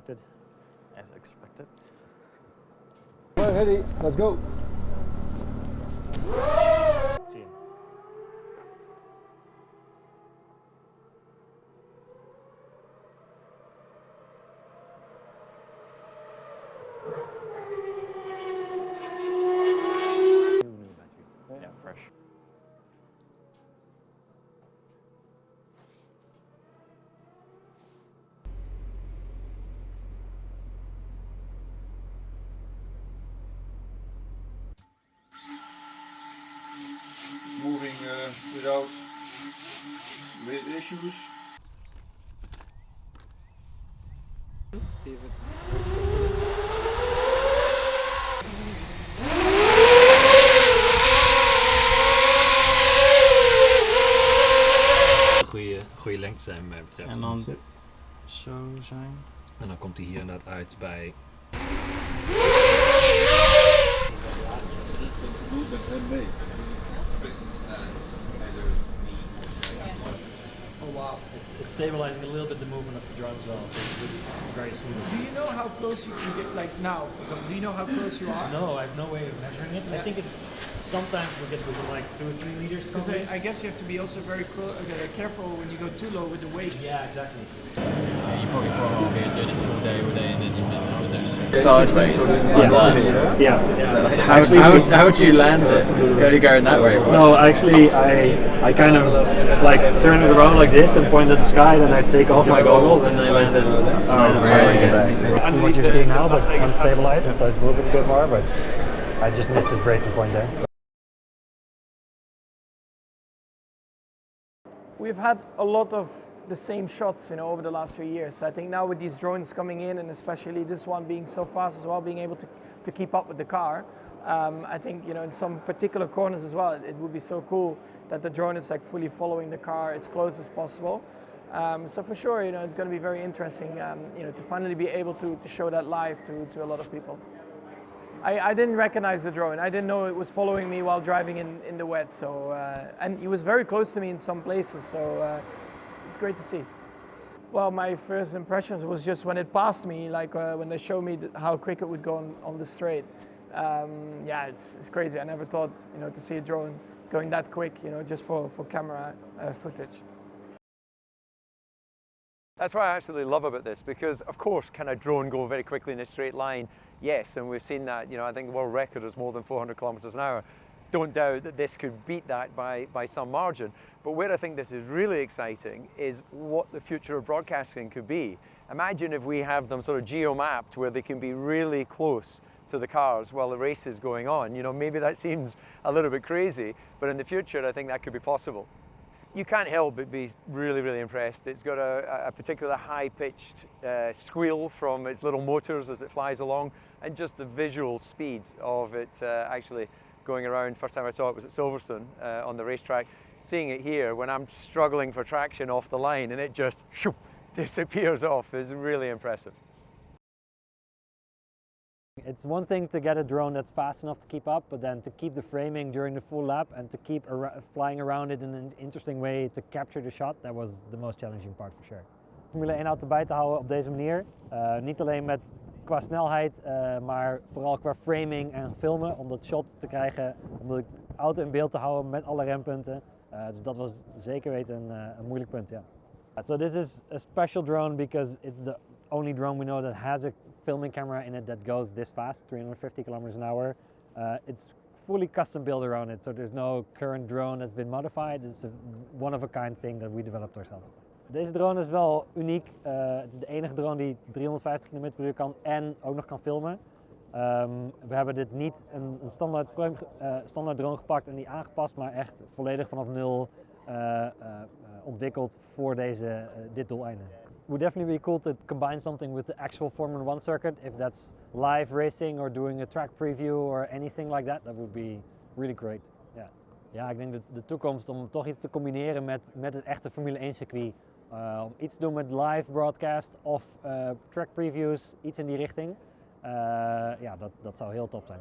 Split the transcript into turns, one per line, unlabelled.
expected. As expected.
Well, ready, let's go.
See him. New batteries. Yeah, fresh.
Moving without issues.
See if it... Goede lengte zijn wat mij betreft.
En dan zo zijn.
En dan komt hij hier inderdaad uit bij... Oh wow, it's stabilizing a little bit the movement of the drone as well, so it looks very smooth.
Do you know how close you can get, like now, for example, do you know how close you are?
No, I have no way of measuring it.
Yeah.
I think it's sometimes we'll get within like 2 or 3 meters.
Because I guess you have to be also very careful when you go too low with the weight.
Yeah, exactly.
You probably thought, oh, we're doing this all day, and then I was only showing sideways.
Yeah.
How do you land it? It's going to go in that way, right?
No, actually, I kind of like turn it around like this and point at the sky, then I take off my goggles and I land it. That's what you're seeing now, but unstabilized, so it's moving a bit more, but I just missed this breaking point there.
We've had a lot of the same shots, you know, over the last few years. So I think now with these drones coming in, and especially this one being so fast as well, being able to keep up with the car, I think, you know, in some particular corners as well, it would be so cool that the drone is like fully following the car as close as possible. So for sure, you know, it's going to be very interesting, you know, to finally be able to show that live to a lot of people. I didn't recognize the drone. I didn't know it was following me while driving in the wet. So and he was very close to me in some places. So it's great to see. Well, my first impressions was just when it passed me, like when they showed me how quick it would go on the straight. Yeah, it's crazy. I never thought, you know, to see a drone going that quick, you know, just for camera footage.
That's what I absolutely love about this, because of course, can a drone go very quickly in a straight line? Yes, and we've seen that, you know, I think the world record is more than 400 kilometers an hour. Don't doubt that this could beat that by some margin. But where I think this is really exciting is what the future of broadcasting could be. Imagine if we have them sort of geo-mapped where they can be really close to the cars while the race is going on. You know, maybe that seems a little bit crazy, but in the future I think that could be possible. You can't help but be really, really impressed. It's got a particular high-pitched squeal from its little motors as it flies along, and just the visual speed of it actually going around. First time I saw it was at Silverstone on the racetrack. Seeing it here when I'm struggling for traction off the line and it just shoop, disappears off is really impressive.
It's one thing to get a drone that's fast enough to keep up, but then to keep the framing during the full lap and to keep flying around it in an interesting way to capture the shot, that was the most challenging part for sure. Formule 1 auto bij te houden op deze manier, niet alleen qua snelheid, maar vooral qua framing en filmen, om dat shot te krijgen, om de auto in beeld te houden met alle rempunten. Dus dat was zeker weten een moeilijk punt, ja. So this is a special drone because it's the only drone we know that has a filming camera in it that goes this fast, 350 kilometers an hour. It's fully custom built around it, so there's no current drone that's been modified. It's a one-of-a-kind thing that we developed ourselves. Deze drone is wel uniek. Het is de enige drone die 350 km per uur kan en ook nog kan filmen. We hebben dit niet een standaard drone gepakt en die aangepast, maar echt volledig vanaf nul ontwikkeld voor dit doeleinde. It would definitely be cool to combine something with the actual Formula 1 circuit. If that's live racing or doing a track preview or anything like that, that would be really great. Yeah. Ja, ik denk dat de toekomst om toch iets te combineren met het echte Formule 1 circuit. Om iets te doen met live broadcast of track previews, iets in die richting. Ja, dat zou heel top zijn.